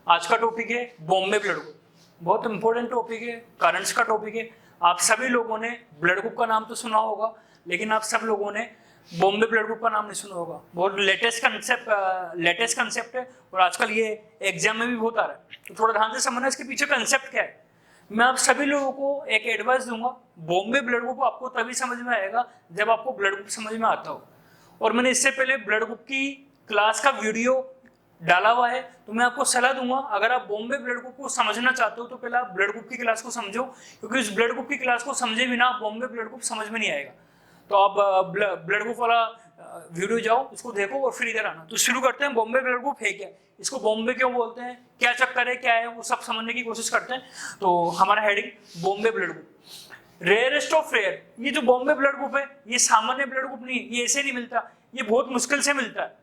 आज का टॉपिक है बॉम्बे ब्लड ग्रुप। बहुत इंपॉर्टेंट टॉपिक है, करंट्स का टॉपिक है। आप सभी लोगों ने ब्लड ग्रुप का नाम तो सुना होगा, लेकिन आप सब लोगों ने बॉम्बे ब्लड ग्रुप का नाम नहीं सुना होगा। बहुत लेटेस्ट कंसेप्ट है और आजकल ये एग्जाम में भी बहुत आ रहा है, तो थोड़ा ध्यान से समझना इसके पीछे कंसेप्ट क्या है। मैं आप सभी लोगों को एक एडवाइस दूंगा, बॉम्बे ब्लड ग्रुप आपको तभी समझ में आएगा जब आपको ब्लड ग्रुप समझ में आता हो। और मैंने इससे पहले ब्लड ग्रुप की क्लास का वीडियो डाला हुआ है, तो मैं आपको सलाह दूंगा, अगर आप बॉम्बे ब्लड ग्रुप को समझना चाहते हो तो पहले आप ब्लड ग्रुप की क्लास को समझो, क्योंकि इस ब्लड ग्रुप की क्लास को समझे बिना बॉम्बे ब्लड ग्रुप समझ में नहीं आएगा। तो आप ब्लड ग्रुप वाला वीडियो जाओ, उसको देखो और फिर इधर आना। तो शुरू करते हैं, बॉम्बे ब्लड ग्रुप है क्या, इसको बॉम्बे क्यों बोलते हैं, क्या चक्कर है, क्या है, वो सब समझने की कोशिश करते हैं। तो हमारा heading Bombay blood group, rarest of rare. ये जो बॉम्बे ब्लड ग्रुप है ये सामान्य ब्लड ग्रुप नहीं है, ये ऐसे नहीं मिलता, ये बहुत मुश्किल से मिलता है।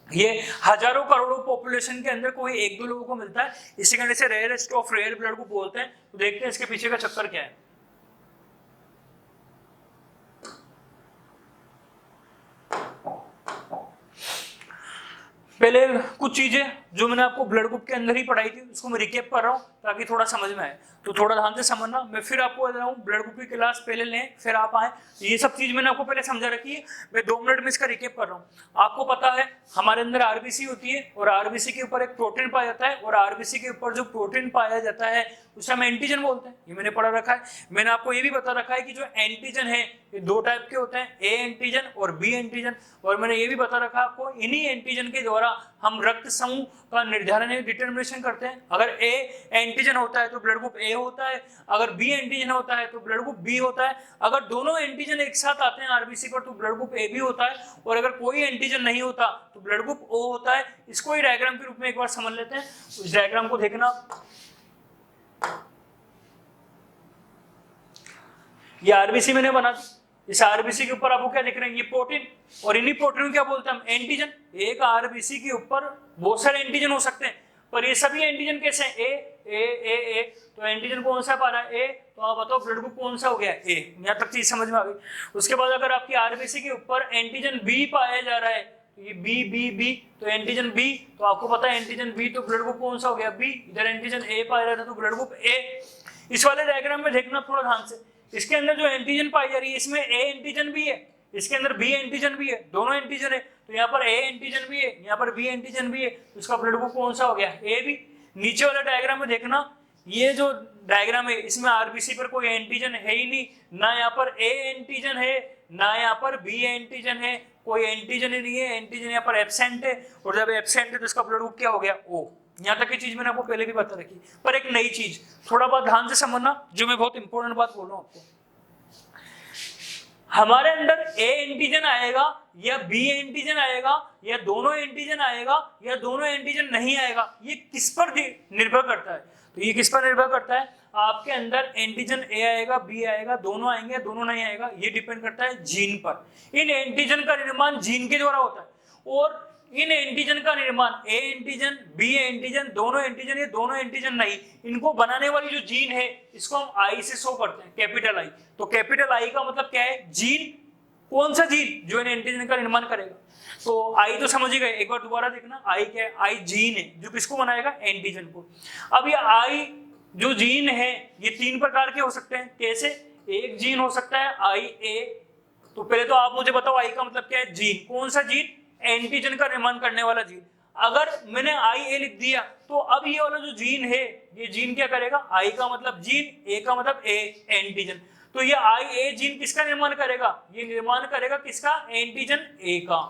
ये हजारों करोड़ों पॉपुलेशन के अंदर कोई एक दो लोगों को मिलता है, इसी कारण से rarest of rare blood group बोलते हैं। तो देखते हैं इसके पीछे का चक्कर क्या है। पहले कुछ चीजें जो मैंने आपको ब्लड ग्रुप के अंदर ही पढ़ाई थी उसको मैं रिकेप कर रहा हूँ ताकि थोड़ा समझ में आए। तो थोड़ा ध्यान से समझना, मैं फिर आपको बता रहा हूँ ब्लड ग्रुप की क्लास पहले लें फिर आप आए। ये सब चीज मैंने आपको पहले समझा रखी है, मैं 2 मिनट में इसका रिकेप कर रहा हूँ। आपको पता है हमारे अंदर आरबीसी होती है और आरबीसी के ऊपर एक प्रोटीन पाया जाता है, और आरबीसी के ऊपर जो प्रोटीन पाया जाता है उसे हम एंटीजन बोलते हैं। ये मैंने पढ़ा रखा है। मैंने आपको ये भी बता रखा है कि जो एंटीजन है ये 2 टाइप के होते हैं, ए एंटीजन और बी एंटीजन। और मैंने ये भी बता रखा है आपको, इन्हीं एंटीजन के द्वारा हम रक्त समूह का निर्धारण डिटर्मिनेशन करते हैं। अगर ए एंटीजन होता है तो ब्लड ग्रुप ए होता है, अगर बी एंटीजन होता है तो ब्लड ग्रुप बी होता है। अगर दोनों एंटीजन एक साथ आते हैं आरबीसी पर तो ब्लड ग्रुप ए बी होता है, और अगर कोई एंटीजन नहीं होता तो ब्लड ग्रुप ओ होता है। इसको ही डायग्राम के रूप में एक बार समझ लेते हैं। उस डायग्राम को देखना, ये आरबीसी मैंने बना दी। इस आरबीसी के ऊपर आपको क्या दिख रहे हैं, ये प्रोटीन, और इन्हीं प्रोटीन को क्या बोलते हैं हम, एंटीजन। एक आरबीसी के ऊपर बहुत सारे एंटीजन हो सकते हैं, पर ये सभी एंटीजन कैसे हैं, ए। तो एंटीजन कौन सा पा रहा है, ए। तो आप बताओ ब्लड ग्रुप कौन सा हो गया, ए। यहाँ तक चीज समझ में आ गई। उसके बाद अगर आपकी आरबीसी के ऊपर एंटीजन बी पाया जा रहा है, तो ये बी बी बी, तो एंटीजन बी, तो आपको पता है एंटीजन बी, तो ब्लड ग्रुप कौन सा हो गया, बी। इधर एंटीजन ए पाया जा रहा है तो ब्लड ग्रुप ए। इस वाले डायग्राम में देखना थोड़ा ध्यान से, इसके अंदर जो एंटीजन पाई जा रही है इसमें ए एंटीजन भी है, इसके अंदर बी एंटीजन भी है, दोनों एंटीजन है। तो यहाँ पर ए एंटीजन भी है, यहाँ पर बी एंटीजन भी है, तो इसका ब्लड ग्रुप कौन सा हो गया, ए बी। नीचे वाले डायग्राम में देखना, ये जो डायग्राम है इसमें आरबीसी पर कोई एंटीजन है ही नहीं, ना यहाँ पर ए एंटीजन है ना यहाँ पर बी एंटीजन है, कोई एंटीजन ही नहीं है, एंटीजन यहाँ पर एब्सेंट है। और जब एब्सेंट है तो इसका ब्लड ग्रुप क्या हो गया, ओ। यहाँ तक की चीज मैंने आपको पहले भी बता रखी, पर एक नई चीज थोड़ा बहुत ध्यान से समझना, जो मैं बहुत इंपॉर्टेंट बात बोल रहा हूँ आपको। हमारे अंदर ए एंटीजन आएगा या बी एंटीजन आएगा या दोनों एंटीजन आएगा या दोनों एंटीजन नहीं आएगा, ये किस पर निर्भर करता है। तो ये किस पर निर्भर करता है, आपके अंदर एंटीजन ए आएगा बी आएगा, दोनों आएंगे दोनों नहीं आएगा, ये डिपेंड करता है जीन पर। इन एंटीजन का निर्माण जीन के द्वारा होता है, और इन एंटीजन का निर्माण ए एंटीजन बी एंटीजन दोनों एंटीजन, ये दोनों एंटीजन नहीं, इनको बनाने वाली जो जीन है इसको हम आई से शो करते हैं, कैपिटल आई। तो कैपिटल आई का मतलब क्या है, जीन। कौन सा जीन, जो इन एंटीजन का निर्माण करेगा। तो आई तो समझ ही गए, एक बार दोबारा देखना, आई क्या है, आई जीन है जो किसको बनाएगा, एंटीजन को। अब ये आई जो जीन है ये 3 प्रकार के हो सकते हैं। कैसे, एक जीन हो सकता है आई ए। तो पहले तो आप मुझे बताओ आई का मतलब क्या है, जीन। कौन सा जीन, एंटीजन का निर्माण करने वाला जीन। अगर मैंने आई ए लिख दिया तो अब ये वाला जो जीन है ये जीन क्या करेगा, आई का मतलब जीन, ए का मतलब ए, एंटीजन। तो ये आई ए जीन किसका निर्माण करेगा, ये निर्माण करेगा किसका, एंटीजन ए का।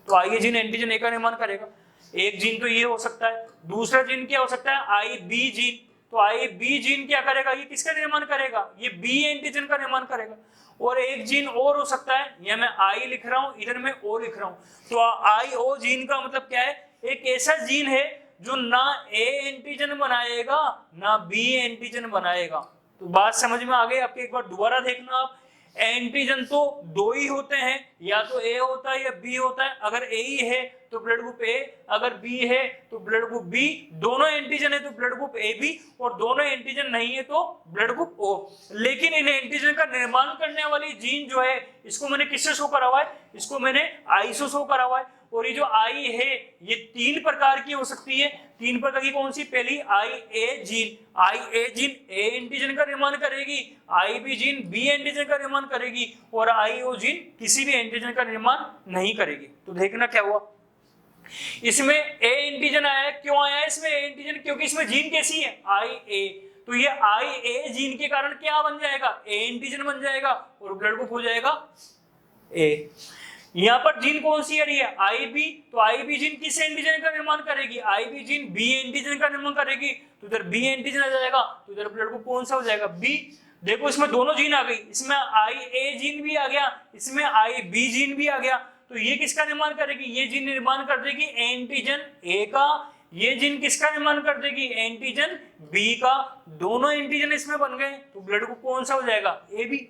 तो आई ए जीन एंटीजन ए का निर्माण करेगा। एक जीन तो ये हो सकता है। दूसरा जीन क्या हो सकता है, आई बी जीन। तो आई बी जीन क्या करेगा, ये किसका निर्माण करेगा, ये बी एंटीजन का निर्माण करेगा। और एक जीन और हो सकता है, यह मैं आई लिख रहा हूं, इधर मैं ओ लिख रहा हूं। तो आई ओ जीन का मतलब क्या है, एक ऐसा जीन है जो ना ए एंटीजन बनाएगा ना बी एंटीजन बनाएगा। तो बात समझ में आ गई आपके, एक बार दोबारा देखना आप। एंटीजन तो 2 ही होते हैं, या तो ए होता है या बी होता है। अगर ए ही है तो ब्लड ग्रुप ए, अगर बी है तो ब्लड ग्रुप बी। दोनों एंटीजन है तो ब्लड ग्रुप ए बी, और दोनों एंटीजन नहीं है तो ब्लड ग्रुप ओ। लेकिन इन एंटीजन का निर्माण करने वाली जीन जो है इसको मैंने किससे शो करा हुआ है, इसको मैंने आई से शो करा हुआ है। और ये जो आई है ये 3 प्रकार की हो सकती है। 3 प्रकार की कौन सी? पहली आई ए जीन ए एंटीजन का निर्माण करेगी, आई बी जीन बी एंटीजन का निर्माण करेगी, और आई ओ जीन किसी भी एंटीजन का निर्माण नहीं करेगी। तो देखना क्या हुआ, इसमें ए एंटीजन आया है। क्यों आया है इसमें ए एंटीजन? क्योंकि इसमें जीन कैसी है? आई ए। तो ये आई ए जीन के कारण क्या बन जाएगा? ए एंटीजन बन जाएगा और ब्लड ग्रुप हो जाएगा ए। यहां पर जीन कौन सी आ रही है? आई बी। तो आई बी जीन किस एंटीजन का निर्माण करेगी? आई बी जीन बी एंटीजन का निर्माण करेगी। तो इधर बी एंटीजन आ जाएगा, तो इधर ब्लड ग्रुप कौन सा हो जाएगा? बी। देखो इसमें दोनों जीन आ गई, इसमें आई ए जीन भी आ गया, इसमें आई बी जीन भी आ गया। तो ये किसका निर्माण करेगी? ये जीन निर्माण कर देगी एंटीजन ए का। ये जीन किसका निर्माण कर देगी? एंटीजन बी का। दोनों एंटीजन इसमें बन गए, तो ब्लड ग्रुप कौन सा हो जाएगा? A B.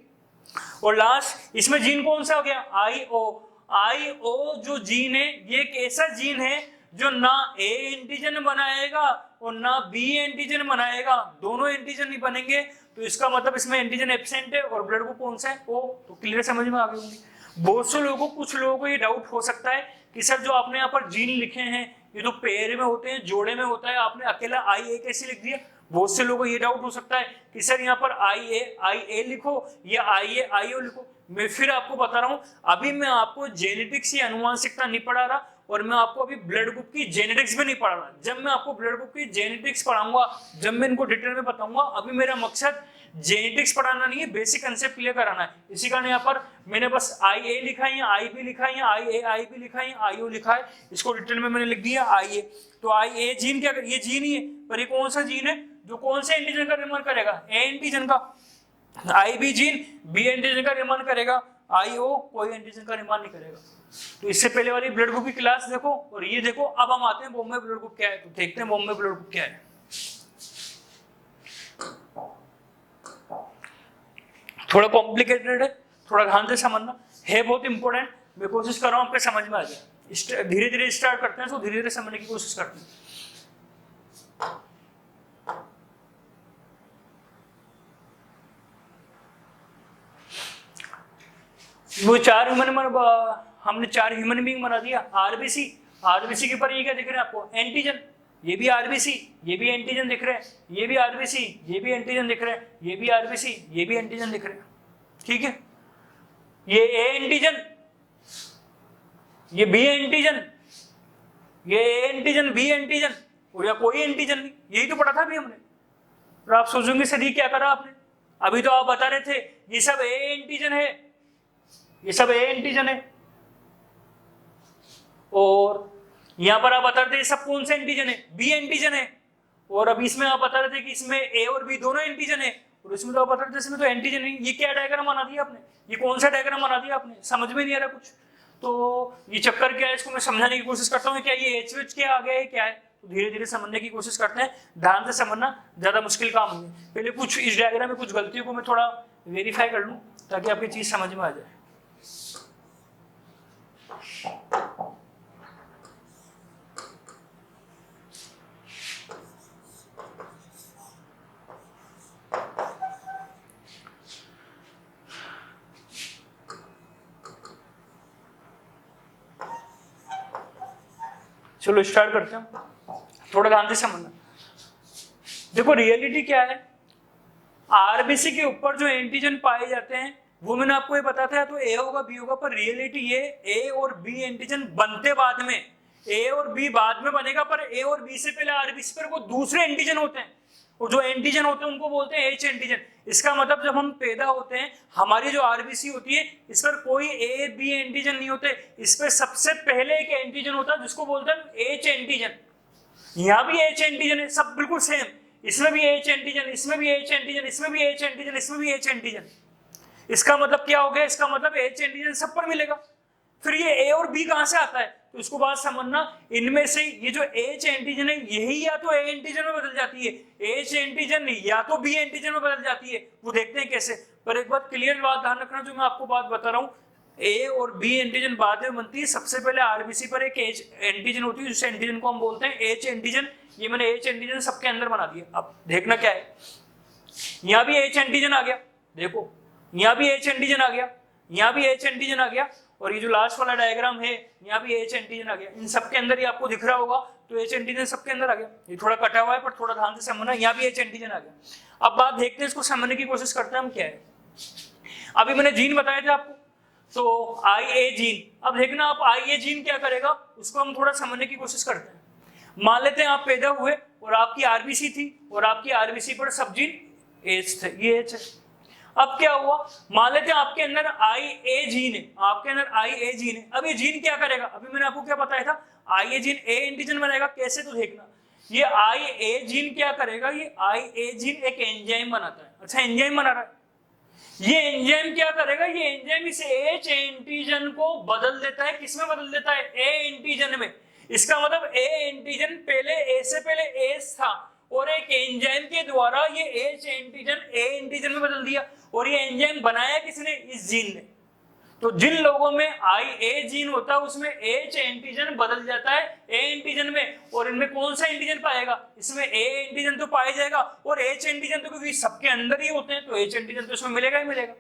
और लास्ट इसमें जीन कौन सा हो गया? आई ओ। आई ओ जो जीन है ये एक ऐसा जीन है जो ना ए एंटीजन बनाएगा और ना बी एंटीजन बनाएगा, दोनों एंटीजन नहीं बनेंगे। तो इसका मतलब इसमें एंटीजन एब्सेंट है और ब्लड ग्रुप कौन सा है? ओ। तो क्लियर समझ में आ गई होंगी। बहुत से लोगों को, कुछ लोगों को ये डाउट हो सकता है कि सर जो आपने यहाँ पर जीन लिखे हैं ये तो पेयर में होते हैं, जोड़े में होता है, आपने अकेला आई ए कैसे लिख दिया? बहुत से लोगों को ये डाउट हो सकता है कि सर यहाँ पर आई ए लिखो या आई ओ लिखो। मैं फिर आपको बता रहा हूँ, अभी मैं आपको जेनेटिक्स या अनुवांशिकता नहीं पढ़ा रहा और मैं आपको अभी ब्लड ग्रुप की जेनेटिक्स भी नहीं पढ़ा रहा। जब मैं आपको ब्लड ग्रुप की जेनेटिक्स पढ़ाऊंगा, जब मैं इनको डिटेल में बताऊंगा, अभी मेरा मकसद जेनेटिक्स पढ़ाना नहीं है, बेसिक कंसेप्ट क्लियर कराना है। इसी कारण यहाँ पर मैंने बस आई ए लिखा है, आई बी लिखा है, आई बी लिखा है, आई ओ लिखा है, इसको डिटेल में मैंने लिख दिया आई ए। तो आई ए जीन क्या? ये जीन ही है, पर ये कौन सा जीन है जो कौन से एंटीजन का निर्माण करेगा? ए एंटीजन का। आई बी जीन बी एंटीजन का निर्माण करेगा, आई ओ कोई एंटीजन का निर्माण नहीं करेगा। तो इससे पहले वाली ब्लड ग्रुप की क्लास देखो और ये देखो। अब हम आते हैं बॉम्बे ब्लड ग्रुप क्या है, तो देखते हैं बॉम्बे ब्लड ग्रुप क्या है। थोड़ा कॉम्प्लिकेटेड है, थोड़ा ध्यान से समझना है, बहुत इंपॉर्टेंट। मैं कोशिश कर रहा हूं आपके समझ में आ जाए। धीरे धीरे स्टार्ट करते हैं, तो धीरे धीरे समझने की कोशिश करते हैं। वो चार हमने 4 ह्यूमन बीइंग बना दिया। आरबीसी के ऊपर ये क्या दिख रहा है आपको? एंटीजन। ये भी आरबीसी, ये भी एंटीजन दिख रहे हैं, ये भी आरबीसी, ये भी एंटीजन दिख रहे हैं, ये भी आरबीसी, ये भी एंटीजन दिख रहे हैं। ठीक है, ये ए एंटीजन, ये बी एंटीजन, ये ए एंटीजन, बी एंटीजन, और या कोई एंटीजन नहीं। यही तो पढ़ा था अभी हमने। और आप सोचोगे सर ये क्या करा आपने? अभी तो आप बता रहे थे ये सब ए एंटीजन है, ये सब ए एंटीजन है, और यहां पर आप बता रहे थे ये सब कौन सा एंटीजन है? बी एंटीजन है। और अभी इसमें आप बता रहे थे कि इसमें ए और बी दोनों एंटीजन है, और इसमें तो आप बता रहे थे इसमें तो एंटीजन नहीं। ये क्या डायग्राम बना दिया आपने? ये कौन सा डायग्राम बना दिया आपने? समझ में नहीं आ रहा कुछ। तो ये चक्कर क्या है, इसको मैं समझाने की कोशिश करता हूँ। क्या ये एच के आ गया है, क्या है? तो धीरे धीरे समझने की कोशिश करते हैं। ध्यान से समझना, ज्यादा मुश्किल काम नहीं है। पहले कुछ इस डायग्राम में कुछ गलतियों को मैं थोड़ा वेरीफाई कर लूँ ताकि आपकी चीज समझ में आ जाए। चलो स्टार्ट करते हैं, थोड़ा ध्यान से समझना। देखो रियलिटी क्या है, आरबीसी के ऊपर जो एंटीजन पाए जाते हैं वो मैंने आपको ये बताया था, तो ए होगा बी होगा, पर रियलिटी ये ए और बी एंटीजन बनते बाद में, ए और बी बाद में बनेगा, पर ए और बी से पहले आरबीसी पर वो दूसरे एंटीजन होते हैं, और जो एंटीजन होते हैं उनको बोलते हैं एच एंटीजन। इसका मतलब जब हम पैदा होते हैं, हमारी जो आरबीसी होती है इस पर कोई ए बी एंटीजन नहीं होते, इस पर सबसे पहले एक एंटीजन होता है जिसको बोलते हैं एच एंटीजन। यहाँ भी एच एंटीजन है, सब बिल्कुल सेम, इसमें भी एच एंटीजन, इसमें भी एच एंटीजन, इसमें भी एच एंटीजन, इसमें भी एच एंटीजन। इसका मतलब क्या हो गया? इसका मतलब एच एंटीजन सब पर मिलेगा। फिर ये ए और बी कहां से आता है? तो इसको बात समझना, इनमें से ये जो एच एंटीजन है यही या तो ए एंटीजन में बदल जाती है, एच एंटीजन या तो बी एंटीजन में बदल जाती है। वो देखते हैं कैसे। पर एक बात क्लियर बात ध्यान रखना, जो मैं आपको बात बता रहा हूँ, ए और बी एंटीजन बाद में बनती है। सबसे पहले आरबीसी पर एक एच एंटीजन होती है, जिस एंटीजन को हम बोलते हैं एच एंटीजन। ये मैंने एच एंटीजन सबके अंदर बना दिया। अब देखना क्या है, यहाँ भी एच एंटीजन आ गया, देखो यहाँ भी एच एंटीजन आ गया, यहाँ भी एच एंटीजन आ गया, और ये जो लास्ट वाला डायग्राम है यहाँ भी एच एंटीजन आ गया, इन सबके अंदर ही आपको दिख रहा होगा, तो एच एंटीजन सबके अंदर आ गया। ये थोड़ा कटा हुआ है पर थोड़ा ध्यान से समझना, यहाँ भी एच एंटीजन आ गया। अब बात देखते हैं, इसको समझने की कोशिश करते हैं हम क्या है। अभी मैंने जीन बताया था आपको, तो आई ए जीन, अब देखना आप आई ए जीन क्या करेगा, उसको हम थोड़ा समझने की कोशिश करते हैं। मान लेते हैं आप पैदा हुए और आपकी आरबीसी थी और आपकी आरबीसी पर सब जीन एच थे, ये एच है। अब क्या हुआ, मान लेते हैं आपके अंदर आई ए जीन है, आपके अंदर आई ए जीन है। अब ये जीन क्या करेगा, अभी मैंने आपको क्या बताया था, आई ए जीन ए एंटीजन बनाएगा। कैसे, तो देखना, ये आई ए जीन क्या करेगा, ये आई ए जीन एक एंजाइम बनाता है। अच्छा, एंजाइम बना रहा है, ये एंजाइम क्या करेगा, ये एंजाइम इस एच एंटीजन को बदल देता है। किसमें बदल देता है, ए एंटीजन में। इसका मतलब ए एंटीजन पहले ए से पहले एस था और एक एंजाइम के द्वारा ये एच एंटीजन ए एंटीजन में बदल दिया। और ये एंजाइम बनाया किसने, इस जीन ने। तो जिन लोगों में आई ए जीन होता है उसमें एच एंटीजन बदल जाता है ए एंटीजन में। और इनमें कौन सा एंटीजन पाएगा, इसमें ए एंटीजन तो पाया जाएगा और एच एंटीजन तो क्योंकि सबके अंदर ही होते हैं तो एच एंटीजन तो इसमें मिलेगा ही मिलेगा।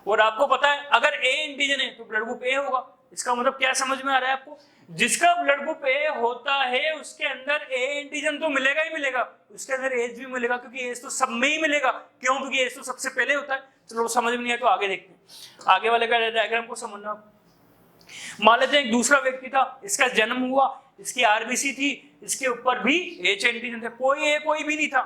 और आपको पता है अगर ए एंटीजन है तो ब्लड ग्रुप ए होगा। इसका मतलब क्या समझ में आ रहा है आपको, जिसका ब्लड ग्रुप ए होता है उसके अंदर ए एंटीजन तो मिलेगा ही मिलेगा, उसके अंदर एच भी मिलेगा, क्योंकि एच तो सब में ही मिलेगा। क्यों, क्योंकि एच तो सबसे पहले होता है। चलो समझ में नहीं आया तो आगे देखते हैं, आगे वाले का डायग्राम को समझना। मान लेते हैं एक दूसरा व्यक्ति था, इसका जन्म हुआ, इसकी आरबीसी थी, इसके ऊपर भी एच एंटीजन था, कोई भी नहीं था।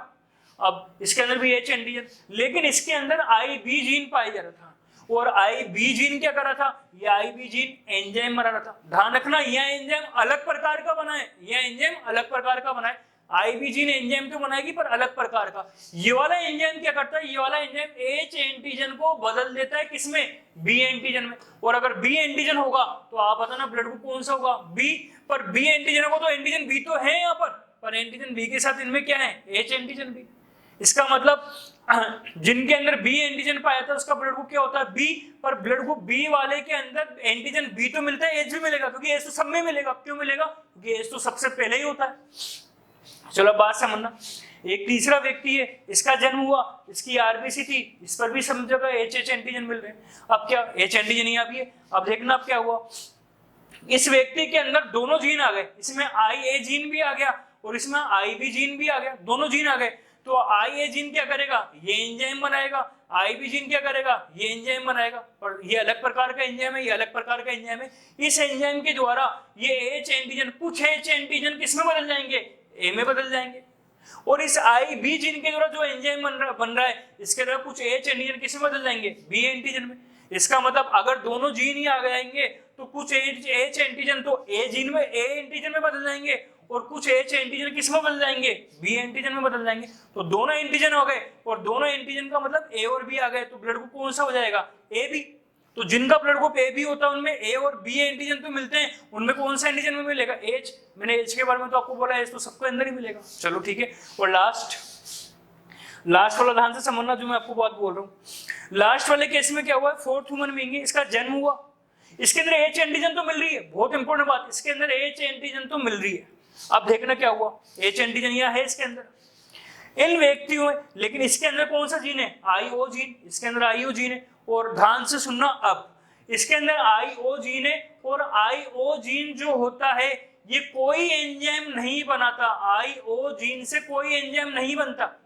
अब इसके अंदर भी एच एंटीजन, लेकिन इसके अंदर आई बी जीन पाया जा रहा था। और आई बी जीन क्या कर रहा था, ये आई बी जीन एंजाइम बना रहा था। ध्यान रखना, यह एंजाइम अलग प्रकार का बना है, यह एंजाइम अलग प्रकार का बना है। आई बी जीन एंजाइम तो बनाएगी पर अलग प्रकार का। ये वाला एंजाइम क्या करता है, ये वाला एंजाइम एच एंटीजन को बदल देता है किसमें, बी एंटीजन में। और अगर बी एंटीजन होगा तो आप बताना ब्लड ग्रुप कौन सा होगा, बी। पर बी एंटीजन होगा तो एंटीजन बी तो है यहाँ पर एंटीजन बी के साथ इनमें क्या है, एच एंटीजन बी। इसका मतलब जिनके अंदर बी एंटीजन पाया था उसका ब्लड ग्रुप क्या होता है, बी। पर ब्लड ग्रुप बी वाले के अंदर एंटीजन बी तो मिलता है, एच भी मिलेगा, क्योंकि एच तो सब में मिलेगा। क्यों मिलेगा, क्योंकि एच तो सबसे पहले ही होता है। चलो बात समझना, एक तीसरा व्यक्ति है, इसका जन्म हुआ, इसकी आरबीसी थी, इस पर भी सब जगह एच एंटीजन मिल रहे हैं। अब क्या, एच एंटीजन यहाँ भी है। अब देखना अब क्या हुआ, इस व्यक्ति के अंदर दोनों जीन आ गए, इसमें आई ए जीन भी आ गया और इसमें आई बी जीन भी आ गया, दोनों जीन आ गए। तो आई ए जीन क्या करेगा, ये एंजाइम बनाएगा, आई बी जीन क्या करेगा, ये एंजाइम बनाएगा। और ये अलग प्रकार का एंजाइम है, ये अलग प्रकार का एंजाइम है। इस एंजाइम के द्वारा ये एच एंटीजन, कुछ एच एंटीजन किसमें बदल जाएंगे, ए में बदल जाएंगे। और इस आई बी जीन के द्वारा जो एंजाइम बन रहा है इसके द्वारा कुछ एच एंटीजन किसमें बदल जाएंगे, बी एंटीजन में। इसका मतलब अगर दोनों जीन ही आ जाएंगे तो कुछ एच एंटीजन तो ए जीन में, ए एंटीजन में बदल जाएंगे और कुछ एच एंटीजन किस में बदल जाएंगे, बी एंटीजन में बदल जाएंगे। तो दोनों एंटीजन हो गए और दोनों एंटीजन का मतलब ए और बी आ गए, तो ब्लड ग्रुप कौन सा हो जाएगा, ए बी। तो जिनका ब्लड ग्रुप ए बी होता है उनमें ए और बी एंटीजन तो मिलते हैं, उनमें कौन सा एंटीजन में मिलेगा, एच। मैंने एच के बारे में तो आपको बोला एच तो सबको अंदर ही मिलेगा। चलो ठीक है। और लास्ट वाला ध्यान से समझना जो मैं आपको बात बोल रहा हूँ। लास्ट वाले केस में क्या हुआ, फोर्थ ह्यूमन बीइंग है, इसका जन्म हुआ, इसके अंदर एच एंटीजन तो मिल रही है, बहुत इंपॉर्टेंट बात, इसके अंदर एच एंटीजन तो मिल रही है। अब देखना क्या हुआ, एच एंटीजन यहाँ है इसके अंदर इन व्यक्तियों में, लेकिन इसके अंदर कौन सा जीन है, आईओ जीन, इसके अंदर आईओ जीन है। और ध्यान से सुनना, अब इसके अंदर आईओ जीन है और आईओ जीन जो होता है ये कोई एंजाइम नहीं बनाता, आईओ जीन से कोई एंजाइम नहीं बनता।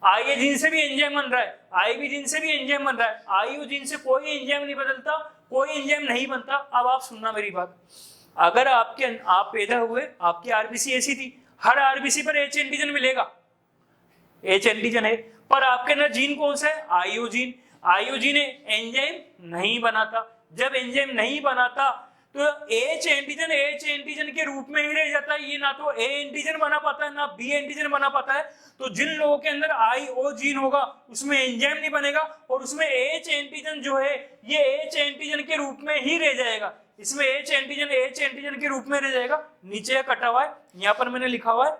आई जीन से भी एंजाइम बन रहा है, आई बी जीन से भी एंजाइम बन रहा है, आईओ जीन से कोई एंजाइम नहीं बदलता, कोई एंजाइम नहीं बनता। अब आप सुनना मेरी बात, अगर आप पैदा हुए, आपकी आरबीसी ऐसी थी, हर आरबीसी पर एच एंटीजन मिलेगा, एच एंटीजन है, पर आपके अंदर जीन कौन सा है, IO gene. IO gene enzyme नहीं बनाता, जब एंजाइम नहीं बनाता तो एच एंटीजन के रूप में ही रह जाता है, ये ना तो ए एंटीजन बना पाता है ना बी एंटीजन बना पाता है। तो जिन लोगों के अंदर आईओ जीन होगा उसमें एंजाइम नहीं बनेगा और उसमें एच एंटीजन जो है ये एच एंटीजन के रूप में ही रह जाएगा, इसमें एच एंटीजन के रूप में रह जाएगा। नीचे कटा हुआ है, यहाँ पर मैंने लिखा हुआ है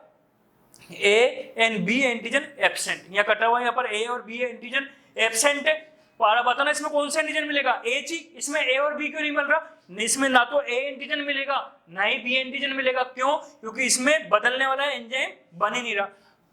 A and B antigen absent, यहाँ कटा हुआ है, यहाँ पर ए और बी एंटीजन एब्सेंट है। बताना इसमें कौन सा एंटीजन मिलेगा, एच ही, इसमें ए और बी क्यों नहीं मिल रहा, इसमें ना तो ए एंटीजन मिलेगा ना ही बी एंटीजन मिलेगा। क्यों, क्योंकि इसमें बदलने वाला एंजाइम बन ही नहीं रहा।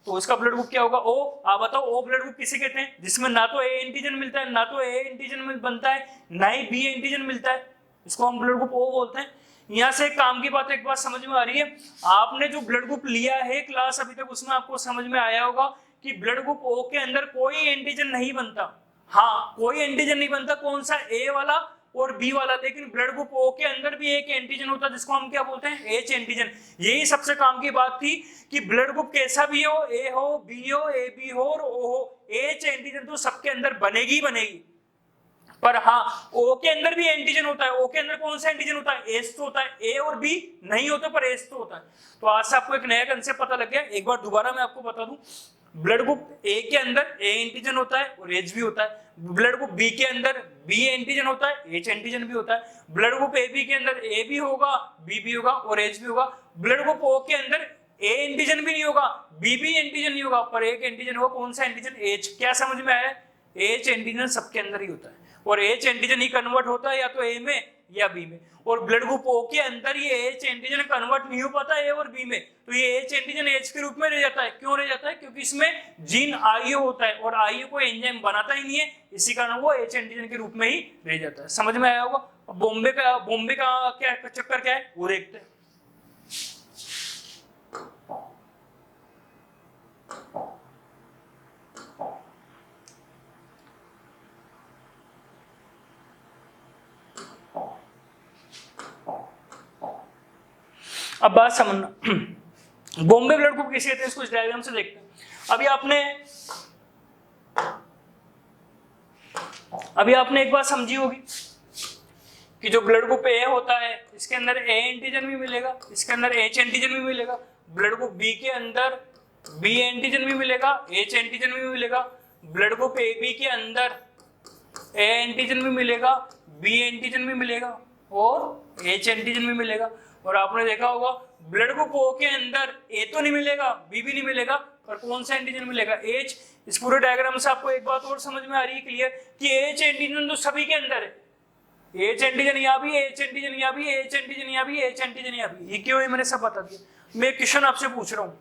तो इसका ब्लड ग्रुप क्या होगा, ओ। आप बताओ ओ ब्लड ग्रुप किसे कहते हैं, जिसमें ना तो ए एंटीजन मिलता है, ना तो ए एंटीजन बनता है, ना ही बी एंटीजन मिलता है। इसको हम ब्लड ग्रुप ओ बोलते हैं। यहाँ से एक काम की बात, एक बात समझ में आ रही है, आपने जो ब्लड ग्रुप लिया है क्लास अभी तक, उसमें आपको समझ में आया होगा कि ब्लड ग्रुप ओ के अंदर कोई एंटीजन नहीं बनता। हाँ, कोई एंटीजन नहीं बनता, कौन सा, ए वाला और बी वाला, लेकिन ब्लड ग्रुप ओ के अंदर भी एक एंटीजन होता है जिसको हम क्या बोलते हैं, एच एंटीजन। यही सबसे काम की बात थी कि ब्लड ग्रुप कैसा भी हो, ए हो, बी हो, ए बी हो और ओ हो, एच एंटीजन तो सबके अंदर बनेगी बनेगी। पर हाँ, ओ के अंदर भी एंटीजन होता है। ओ के अंदर कौन सा एंटीजन होता है, एच तो होता है, ए और बी नहीं होता पर एच तो होता है। तो आज से आपको एक नया कंसेप्ट पता लग गया। एक बार दोबारा मैं आपको बता दूं, ब्लड ग्रुप ए के अंदर ए एंटीजन होता है और एच भी होता है। ब्लड ग्रुप बी के अंदर बी एंटीजन होता है, एच एंटीजन भी होता है। ब्लड ग्रुप ए बी के अंदर ए भी होगा, बी भी होगा और एच भी होगा। ब्लड ग्रुप ओ के अंदर ए एंटीजन भी नहीं होगा, बी भी एंटीजन नहीं होगा, पर एक एंटीजन होगा, कौन सा एंटीजन, एच। क्या समझ में आया, एच एंटीजन सबके अंदर ही होता है और एच एंटीजन ही कन्वर्ट होता है या तो ए में या बी में। और ब्लड ग्रुप ओ के अंदर ये एच एंटीजन कन्वर्ट नहीं हो पाता ए और बी में, तो ये एच एंटीजन एच के रूप में रह जाता है। क्यों रह जाता है, क्योंकि इसमें जीन आईओ होता है और आईओ को एंजाइम बनाता ही नहीं है, इसी कारण वो एच एंटीजन के रूप में ही रह जाता है। समझ में आया होगा। बॉम्बे का क्या चक्कर क्या है वो देखते हैं। अब बात समझना, बॉम्बे ब्लड ग्रुप किसे कहते हैं, इसको इस डायग्राम से देखते हैं। अभी आपने एक बात समझी होगी कि जो ब्लड ग्रुप ए होता है इसके अंदर ए एंटीजन भी मिलेगा, इसके अंदर एच एंटीजन भी मिलेगा। ब्लड ग्रुप बी के अंदर बी एंटीजन भी मिलेगा, एच एंटीजन भी मिलेगा। ब्लड ग्रुप ए बी के अंदर ए एंटीजन भी मिलेगा, बी एंटीजन भी मिलेगा और एच एंटीजन भी मिलेगा। और आपने देखा होगा ब्लड ग्रुप ओ के अंदर ए तो नहीं मिलेगा, बी भी नहीं मिलेगा, पर कौन सा एंटीजन मिलेगा, एच। इस पूरे डायग्राम से आपको एक बात और समझ में आ रही है क्लियर कि एच एंटीजन तो सभी के अंदर है। एच एंटीजन यहाँ भी, एच एंटीजन यहाँ भी, एच एंटीजन यहाँ भी, एच एंटीजन यहाँ भी। ये क्यों है मैंने सब बता दिया। मैं क्वेश्चन आपसे पूछ रहा हूँ,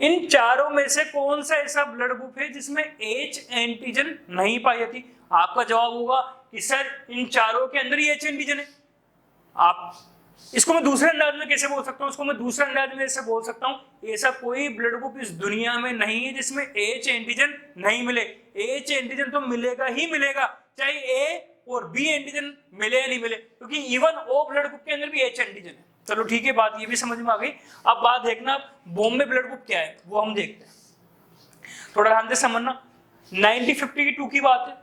इन चारों में से कौन सा ऐसा ब्लड ग्रुप है जिसमें एच एंटीजन नहीं पाई जाती। आपका जवाब होगा कि सर इन चारों के अंदर ही एच एंटीजन है। आप इसको मैं दूसरे अंदाज में कैसे बोल सकता हूँ, इसको मैं दूसरे अंदाज में ऐसे बोल सकता हूँ, ऐसा कोई ब्लड ग्रुप इस दुनिया में नहीं है जिसमें एच एंटीजन नहीं मिले। एच एंटीजन तो मिलेगा ही मिलेगा, चाहे ए और बी एंटीजन मिले या नहीं मिले, क्योंकि इवन ओ ब्लड ग्रुप के अंदर भी एच एंटीजन है। चलो ठीक है, बात ये भी समझ में आ गई। अब बात देखना बॉम्बे ब्लड ग्रुप क्या है वो हम देखते हैं, थोड़ा ध्यान से समझना। 1952 की बात है,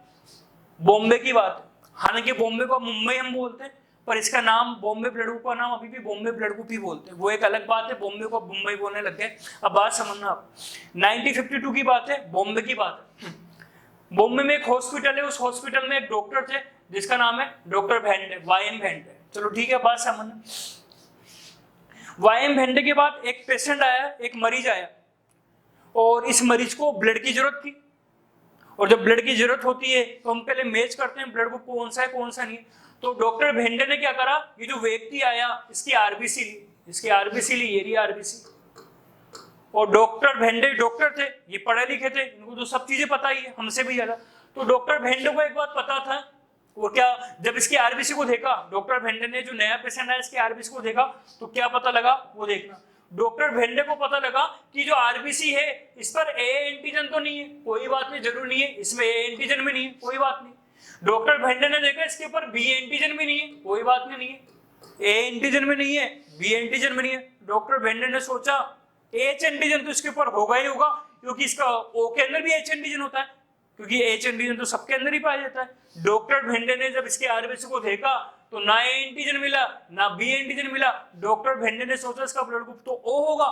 बॉम्बे की बात है। हालांकि बॉम्बे को मुंबई हम बोलते हैं, पर इसका नाम बॉम्बे ब्लड ग्रुप का नाम अभी भी बॉम्बे ब्लड ग्रुप ही बोलते हैं, वो एक अलग बात है। बॉम्बे को मुंबई बोलने लग गए। अब बात समझना आप, 1952 की बात है, बॉम्बे की बात है। बॉम्बे में एक हॉस्पिटल है, उस हॉस्पिटल में एक डॉक्टर थे जिसका नाम है डॉक्टर भेंडे, वाई.एम. भेंडे। चलो ठीक है, बात समझना। वाई.एम. भेंडे के बाद एक पेशेंट आया, एक मरीज आया, और इस मरीज को ब्लड की जरूरत थी। और जब ब्लड की जरूरत होती है तो हम पहले मैच करते हैं ब्लड ग्रुप कौन सा है कौन सा नहीं। तो डॉक्टर भेंडे ने क्या करा, ये जो व्यक्ति आया इसकी आरबीसी ली, इसकी आरबीसी ली, ये रही आरबीसी। और डॉक्टर भेंडे डॉक्टर थे, ये पढ़े लिखे थे, इनको तो सब चीजें पता ही है, हमसे भी ज्यादा। तो डॉक्टर भेंडे को एक बात पता था, वो क्या, जब इसकी आरबीसी को देखा, डॉक्टर भेंडे ने जो नया पेशेंट आया इसकी आरबीसी को देखा, तो क्या पता लगा वो देखना। डॉक्टर भेंडे को पता लगा कि जो आरबीसी है इस पर ए एंटीजन तो नहीं है, कोई बात नहीं, जरूर नहीं है, इसमें ए एंटीजन भी नहीं है, कोई बात नहीं। डॉक्टर भेंडे ने देखा इसके ऊपर बी एंटीजन भी नहीं है, कोई बात नहीं है, ए एंटीजन भी नहीं है, बी एंटीजन भी नहीं है। डॉक्टर भेंडे ने सोचा एच एंटीजन तो इसके ऊपर होगा ही होगा, क्योंकि इसका ओ के अंदर भी एच एंटीजन होता है, क्योंकि एच एंटीजन तो सबके अंदर ही पाया जाता है। डॉक्टर भेंडे ने जब इसके आरबीसी को देखा तो ना ए एंटीजन मिला ना बी एंटीजन मिला। डॉक्टर भेंडे ने सोचा इसका ब्लड ग्रुप तो ओ होगा,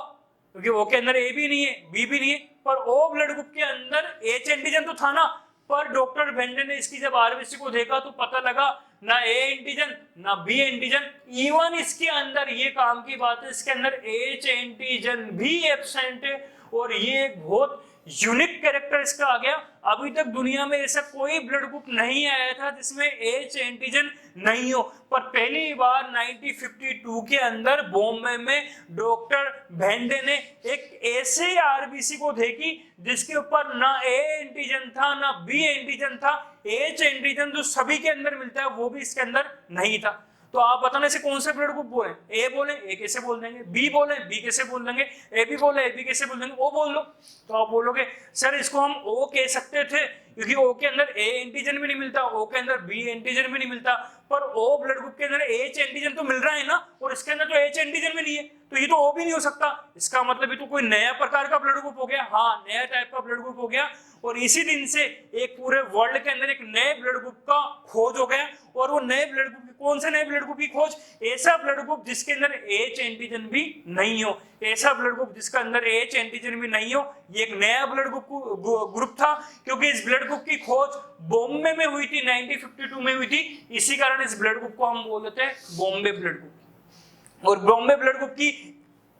क्योंकि ओ के अंदर ए भी नहीं है, बी भी नहीं है, पर ओ ब्लड ग्रुप के अंदर एच एंटीजन तो था ना। पर डॉक्टर भेंडे ने इसकी जब आरबीसी को देखा तो पता लगा ना ए एंटीजन ना बी एंटीजन, इवन इसके अंदर, ये काम की बात है, इसके अंदर एच एंटीजन भी एब्सेंट है। और ये एक बहुत यूनिक कैरेक्टर इसका आ गया। अभी तक दुनिया में ऐसा कोई ब्लड ग्रुप नहीं आया था जिसमें एच एंटीजन नहीं हो, पर पहली बार 1952 के अंदर बॉम्बे में डॉक्टर भेंडे ने एक ऐसे आरबीसी को देखी जिसके ऊपर ना ए एंटीजन था ना बी एंटीजन था, एच एंटीजन जो सभी के अंदर मिलता है वो भी इसके अंदर नहीं था। तो आप बताना इसे कौन से ब्लड ग्रुप बोले, ए बोले ए कैसे बोल देंगे, बी बोले बी कैसे बोल देंगे, ए बी बोले ए बी कैसे बोल देंगे, ओ बोल लो। तो आप बोलोगे सर इसको हम ओ कह सकते थे क्योंकि ओ के अंदर ए एंटीजन भी नहीं मिलता, ओ के अंदर बी एंटीजन भी नहीं मिलता, पर ओ ब्लड ग्रुप के अंदर एच एंटीजन तो मिल रहा है ना, और इसके अंदर तो एच एंटीजन भी नहीं है, तो ये तो ओ भी नहीं हो सकता। इसका मतलब ये तो कोई नया प्रकार का ब्लड ग्रुप हो गया, हाँ नया टाइप का ब्लड ग्रुप हो गया। और इसी दिन से एक पूरे वर्ल्ड के अंदर एक नए ब्लड ग्रुप का खोज हो गया, और वो नए ब्लड ग्रुप, कौन से नए ब्लड ग्रुप की खोज, ऐसा ब्लड ग्रुप जिसके अंदर एच एंटीजन भी नहीं हो, ऐसा ब्लड ग्रुप जिसका अंदर एच एंटीजन भी नहीं हो। ये एक नया ब्लड ग्रुप था, क्योंकि इस ब्लड ग्रुप की खोज बॉम्बे में हुई थी, 1952 में हुई थी, इसी कारण इस ब्लड ग्रुप को हम बोलते हैं बॉम्बे ब्लड ग्रुप। और बॉम्बे ब्लड ग्रुप की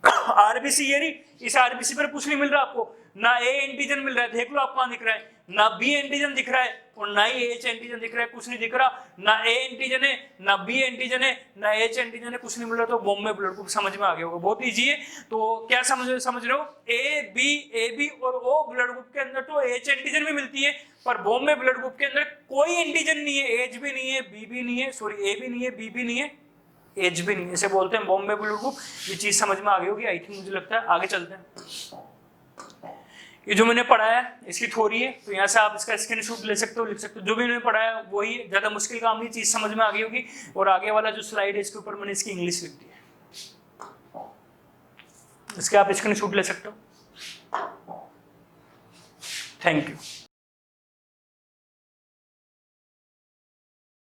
आरबीसी ये रही, इस आरबीसी पर कुछ नहीं मिल रहा आपको, ना ए एंटीजन मिल रहा है, देख लो आप कहां दिख रहा है, ना बी एंटीजन दिख रहा है और ना ही एच एंटीजन दिख रहा है, कुछ नहीं दिख रहा, ना ए एंटीजन है ना बी एंटीजन है ना एच एंटीजन है, कुछ नहीं मिल रहा। तो बॉम्बे ब्लड ग्रुप समझ में आ गया होगा, बहुत इजी है। तो क्या समझ रहे हो, ए बी और ओ ब्लड ग्रुप के अंदर तो एच एंटीजन भी मिलती है, पर बॉम्बे ब्लड ग्रुप के अंदर कोई एंटीजन नहीं है, एच भी नहीं है, बी भी नहीं है, सॉरी ए भी नहीं है, बी भी नहीं है, एच भी नहीं, इसे बोलते हैं बॉम्बे ब्लड ग्रुप। ये चीज समझ में आ गई होगी आई थिंक, मुझे लगता है। आगे चलते हैं, ये जो मैंने पढ़ाया इसकी थ्योरी है, तो यहाँ से आप इसका स्क्रीनशॉट ले सकते हो, लिख सकते हो, जो भी मैंने पढ़ाया वही, ज्यादा मुश्किल काम नहीं, चीज समझ में आ गई होगी। और आगे वाला जो स्लाइड है इसके ऊपर मैंने इसकी इंग्लिश लिख दी है, इसके आप स्क्रीनशॉट ले सकते हो। Thank you.